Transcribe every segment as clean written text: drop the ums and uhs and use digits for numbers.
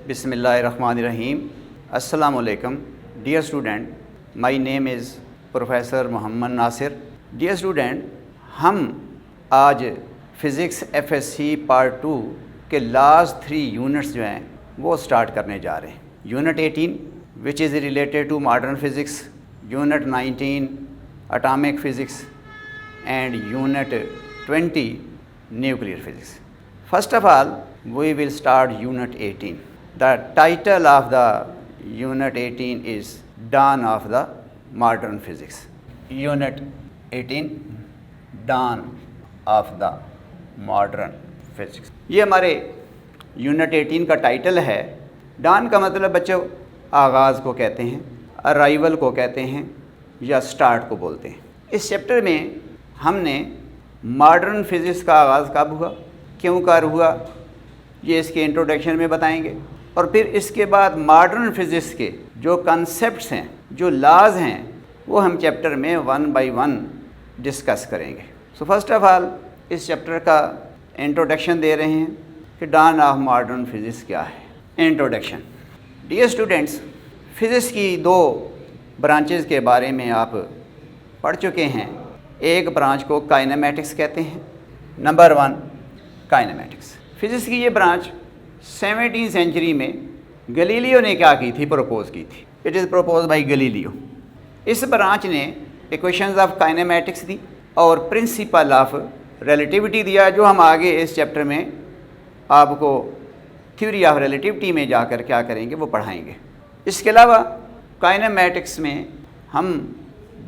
बिस्मिल्लाहिर्रहमानिर्रहीम। अस्सलामु अलैकुम। Dear student, my name is professor Mohammad Nasir. Dear student, हम आज फ़िज़िक्स FSC पार्ट 2 के लास्ट 3 यूनिट्स जो हैं वो स्टार्ट करने जा रहे हैं। Unit 18 which is related to modern physics, unit 19 atomic physics and unit 20 nuclear physics. First of all, we will start Unit 18. The title of the Unit 18 is Dawn of the Modern Physics. Unit 18, Dawn of the Modern Physics. ये हमारे Unit 18 का title है। Dawn का मतलब बच्चों आगाज़ को कहते हैं, अराइवल को कहते हैं या स्टार्ट को बोलते हैं। इस चैप्टर में हमने मॉडर्न फिज़िक्स का आगाज़ कब हुआ, क्यों कर हुआ, ये इसके इंट्रोडक्शन में बताएंगे। और फिर इसके बाद मॉडर्न फिज़िक्स के जो कॉन्सेप्ट्स हैं, जो लॉज हैं, वो हम चैप्टर में 1 बाय 1 डिस्कस करेंगे। सो फर्स्ट ऑफ ऑल इस चैप्टर का इंट्रोडक्शन दे रहे हैं कि डॉन ऑफ मॉडर्न फिज़िक्स क्या है। इंट्रोडक्शन। डियर स्टूडेंट्स, फिज़िक्स की 2 ब्रांचेस के बारे में आप पढ़ चुके हैं। एक ब्रांच को काइनेमैटिक्स कहते हैं। Number 1 kinematics. फिज़िक्स की ये ब्रांच 17वीं सेंचुरी में गलीलियो ने क्या की थी, प्रपोज़ की थी। It is propose by Galileo. इस ब्रांच ने इक्वेशंस ऑफ काइनेमैटिक्स दी और प्रिंसिपल ऑफ रिलेटिविटी दिया, जो हम आगे इस चैप्टर में आपको थ्योरी ऑफ रिलेटिविटी में जाकर क्या करेंगे वो पढ़ाएंगे। इसके अलावा काइनेमैटिक्स में हम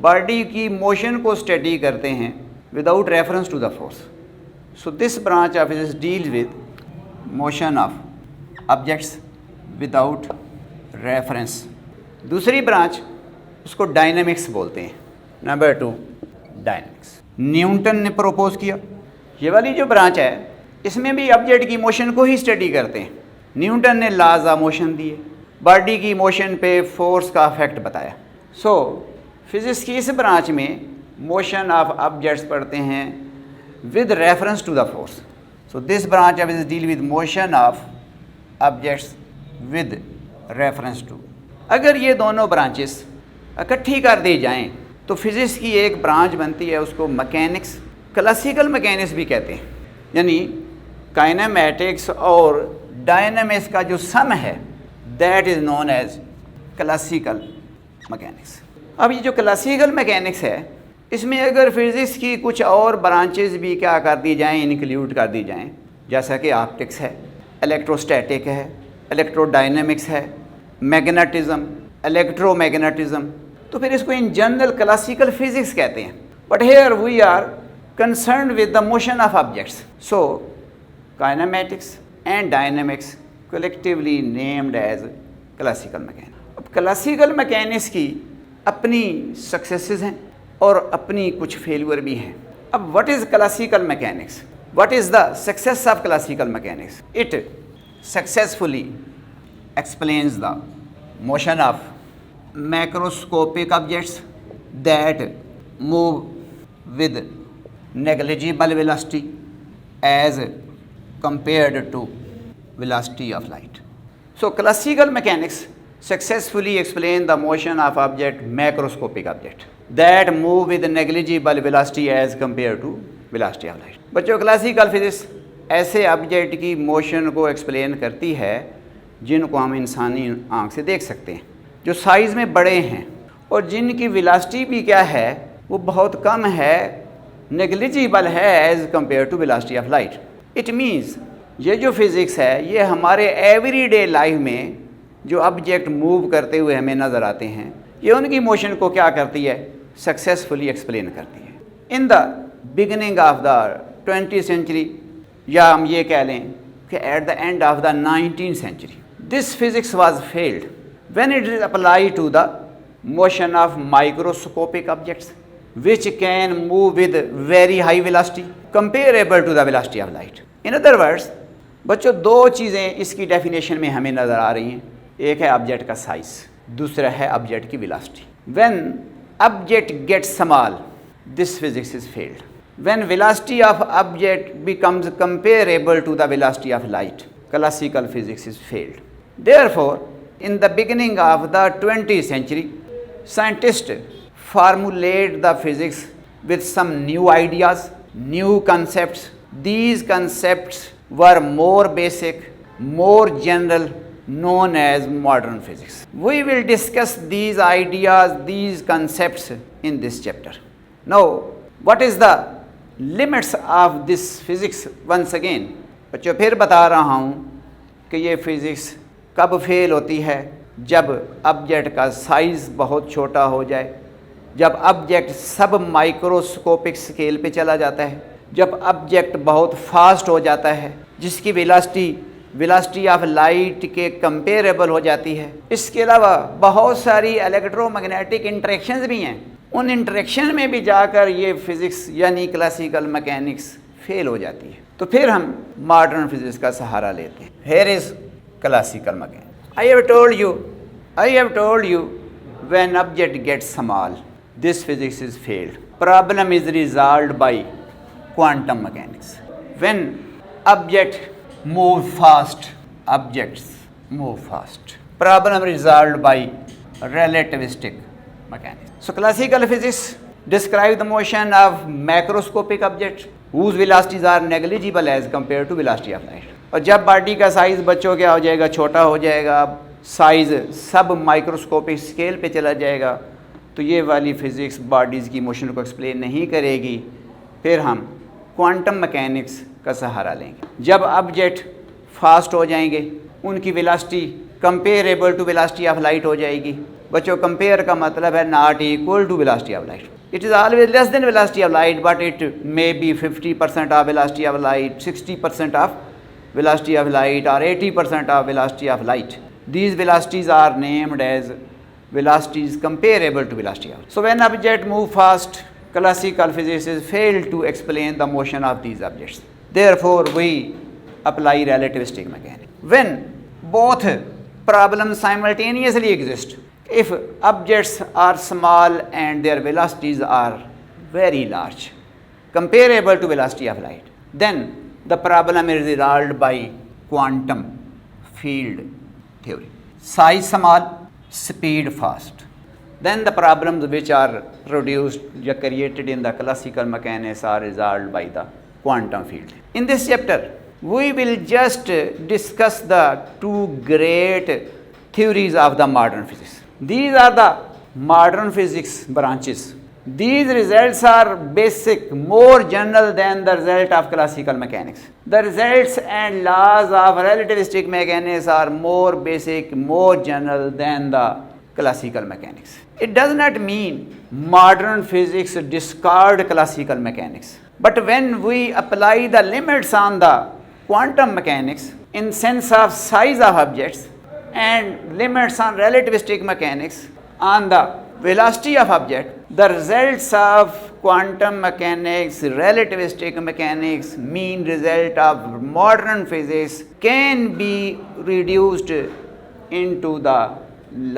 बॉडी की मोशन को स्टडी करते हैं without reference to the force. So this branch of physics deals with motion of objects without reference. दूसरी ब्रांच उसको डायनामिक्स बोलते हैं। Number 2 dynamics. न्यूटन ने प्रपोज किया। ये वाली जो ब्रांच है इसमें भी ऑब्जेक्ट की मोशन को ही स्टडी करते हैं। न्यूटन ने लॉज ऑफ मोशन दिए, बॉडी की मोशन पे फोर्स का इफेक्ट बताया। सो फिज़िक्स की इस ब्रांच में मोशन ऑफ ऑब्जेक्ट्स पढ़ते हैं with reference to the force. So this branch of physics deal with motion of objects with reference to. अगर ये दोनों ब्रांचेस इकट्ठी कर दी जाएं तो फिज़िक्स की एक ब्रांच बनती है, उसको मैकेनिक्स, क्लासिकल मैकेनिक्स भी कहते हैं। यानी काइनेमैटिक्स और डायनामिक्स का जो सम है that is known as classical mechanics. अब ये जो क्लासिकल मैकेनिक्स है इसमें अगर फिज़िक्स की कुछ और ब्रांचेस भी क्या कर दी जाएं, इंक्लूड कर दी जाएं, जैसा कि ऑप्टिक्स है, इलेक्ट्रोस्टैटिक है, इलेक्ट्रोडायनेमिक्स है, मैग्नेटिज्म, इलेक्ट्रोमैग्नेटिज्म, तो फिर इसको इन जनरल क्लासिकल फिज़िक्स कहते हैं। But here we are concerned with the motion of objects. So kinematics and dynamics collectively named as classical mechanics. अब क्लासिकल मैकेनिक्स की अपनी सक्सेसेस हैं और अपनी कुछ फेलियर भी हैं। अब what is classical mechanics? What is the success of classical mechanics? It successfully explains the motion of macroscopic objects that move with negligible velocity as compared to velocity of light. So classical mechanics successfully explain the motion of object, macroscopic object that move with negligible velocity as compared to velocity of light. बच्चों, classical physics ऐसे object की motion को explain करती है जिनको हम इंसानी आंख से देख सकते हैं, जो साइज़ में बड़े हैं और जिनकी वेलोसिटी भी क्या है, वो बहुत कम है, नेग्लिजिबल है as compare to velocity of light. It means ये जो फिज़िक्स है ये हमारे एवरीडे लाइफ में जो ऑब्जेक्ट मूव करते हुए हमें नज़र आते हैं, ये उनकी मोशन को क्या करती है, सक्सेसफुली एक्सप्लेन करती है। In the beginning of the 20th century, या हम ये कह लें कि at the end of the 19th century, this physics was failed when it is apply to the motion of microscopic objects which can move with very high velocity comparable to the velocity of light. In other words बच्चों, 2 चीज़ें इसकी definition में हमें नज़र आ रही हैं। एक है ऑब्जेक्ट का साइज, दूसरा है ऑब्जेक्ट की velocity. When object gets small, this physics is failed. When velocity of object becomes comparable to the velocity of light, classical physics is failed. Therefore, in the beginning of the 20th century, scientists formulate the physics with some new ideas, new concepts. These concepts were more basic, more general, known as modern physics. We will discuss these ideas, these concepts in this chapter. Now, what is the limits of this physics? Once again, बच्चों फिर बता रहा हूँ कि ये physics कब fail होती है, जब ऑब्जेक्ट का साइज़ बहुत छोटा हो जाए, जब ऑब्जेक्ट सब माइक्रोस्कोपिक स्केल पे चला जाता है, जब ऑब्जेक्ट बहुत फास्ट हो जाता है, जिसकी वेलोसिटी ऑफ लाइट के कंपेरेबल हो जाती है। इसके अलावा बहुत सारी इलेक्ट्रोमैग्नेटिक इंटरेक्शंस भी हैं, उन इंटरेक्शन में भी जाकर ये फिज़िक्स यानी क्लासिकल मैकेनिक्स फेल हो जाती है। तो फिर हम मॉडर्न फिज़िक्स का सहारा लेते हैं। Here is classical mechanics. I have told you when object gets small, this physics is failed. Problem is resolved by quantum mechanics. When objects move fast, problem resolved by relativistic mechanics. So classical physics describe the motion of macroscopic objects whose velocities are negligible as compared to velocity of light. और जब body का size बच्चों क्या हो जाएगा, छोटा हो जाएगा, साइज़ सब माइक्रोस्कोपिक स्केल पे चला जाएगा, तो ये वाली फ़िज़िक्स बॉडीज़ की मोशन को एक्सप्लेन नहीं करेगी। फिर हम क्वांटम मैकेनिक्स का सहारा लेंगे। जब ऑब्जेक्ट फास्ट हो जाएंगे, उनकी velocity comparable to velocity of light हो जाएगी। बच्चों, कंपेयर का मतलब है not equal to velocity of light. It is always less than velocity of light, but it may be 50% of velocity of light, 60% of velocity of light, or 80% of velocity of light. These velocities are named as velocities comparable to velocity of light. So when objects move fast, classical physicists fail to explain the motion of these objects. Therefore, we apply relativistic mechanics. When both problems simultaneously exist, if objects are small and their velocities are very large, comparable to velocity of light, then the problem is resolved by quantum field theory. Size small, speed fast. Then the problems which are produced or created in the classical mechanics are resolved by the quantum field. In this chapter, we will just discuss the two great theories of the modern physics. These are the modern physics branches. These results are basic, more general than the result of classical mechanics. The results and laws of relativistic mechanics are more basic, more general than the classical mechanics. It does not mean modern physics discard classical mechanics. But when we apply the limits on the quantum mechanics in sense of size of objects and limits on relativistic mechanics on the velocity of object, the results of quantum mechanics, relativistic mechanics, mean result of modern physics can be reduced into the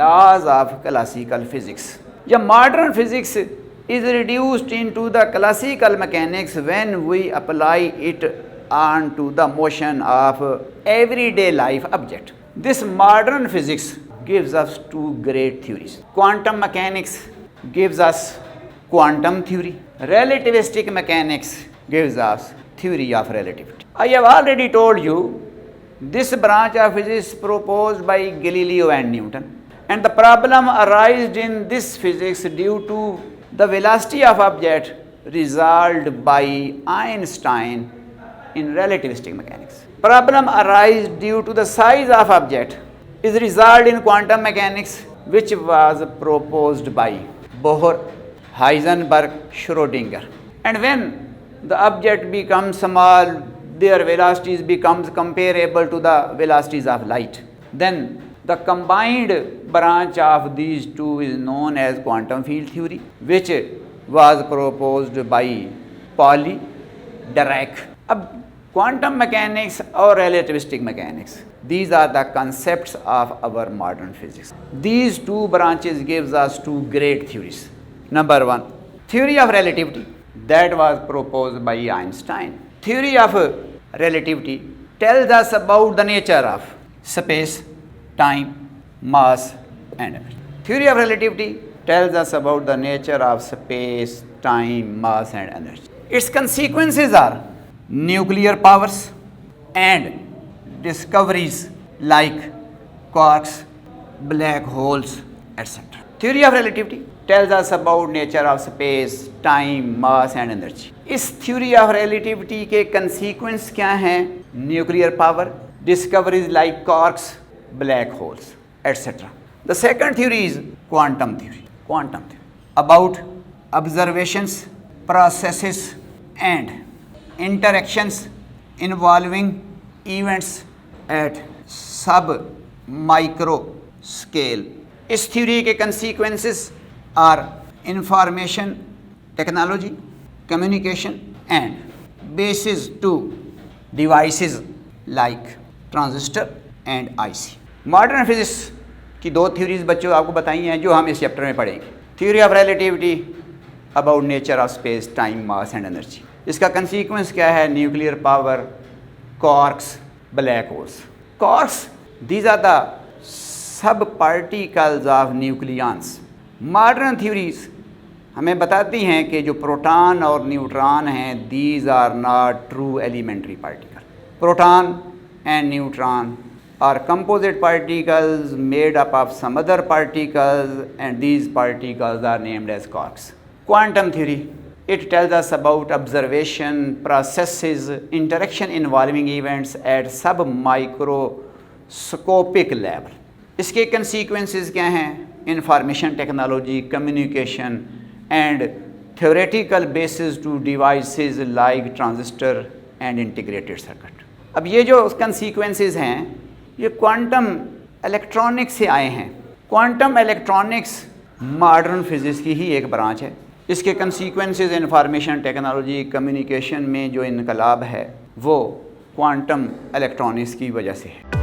laws of classical physics. The modern physics is reduced into the classical mechanics when we apply it onto the motion of everyday life object. This modern physics gives us two great theories. Quantum mechanics gives us quantum theory. Relativistic mechanics gives us theory of relativity. I have already told you this branch of physics proposed by Galileo and Newton, and the problem arises in this physics due to the velocity of object resolved by Einstein in relativistic mechanics. Problem arises due to the size of object is resolved in quantum mechanics, which was proposed by Bohr, Heisenberg, Schrödinger. And when the object becomes small, their velocities becomes comparable to the velocities of light. Then the combined branch of these two is known as quantum field theory, which was proposed by Pauli, Dirac. Quantum mechanics or relativistic mechanics, these are the concepts of our modern physics. These two branches gives us two great theories. Number one, theory of relativity, that was proposed by Einstein. Theory of relativity tells us about the nature of space, time, mass and energy. Theory of relativity tells us about the nature of space, time, mass and energy. Its consequences are nuclear powers and discoveries like quarks, black holes, etc. Theory of relativity tells us about nature of space, time, mass and energy. इस theory of relativity के consequence क्या हैं? Nuclear power, discoveries like quarks, black holes, etc. The second theory is quantum theory. Quantum theory about observations, processes and interactions involving events at sub-micro scale. इस theory के consequences are information technology, communication and basis to devices like transistor and IC. Modern physics की दो theories बच्चों आपको बताई हैं जो हम इस चैप्टर में पढ़ेंगे. Theory of relativity about nature of space, time, mass and energy. इसका consequence क्या है? Nuclear power, quarks, black holes. Quarks, these are the sub-particles of nucleons. Modern theories हमें बताती हैं कि जो प्रोटॉन और न्यूट्रॉन हैं, these are not true elementary particles. Proton and neutron are composite particles made up of some other particles and these particles are named as quarks. Quantum theory, it tells us about observation, processes, interaction involving events at sub-microscopic level. इसके consequences क्या हैं? Information technology, communication and theoretical basis to devices like transistor and integrated circuit. अब ये जो consequences हैं ये quantum electronics से आए हैं. क्वांटम इलेक्ट्रॉनिक्स मॉडर्न फिज़िक्स की ही एक ब्रांच है. इसके कंसीक्वेंसेस इंफॉर्मेशन टेक्नोलॉजी कम्युनिकेशन में जो इनकलाब है वो क्वांटम इलेक्ट्रॉनिक्स की वजह से है.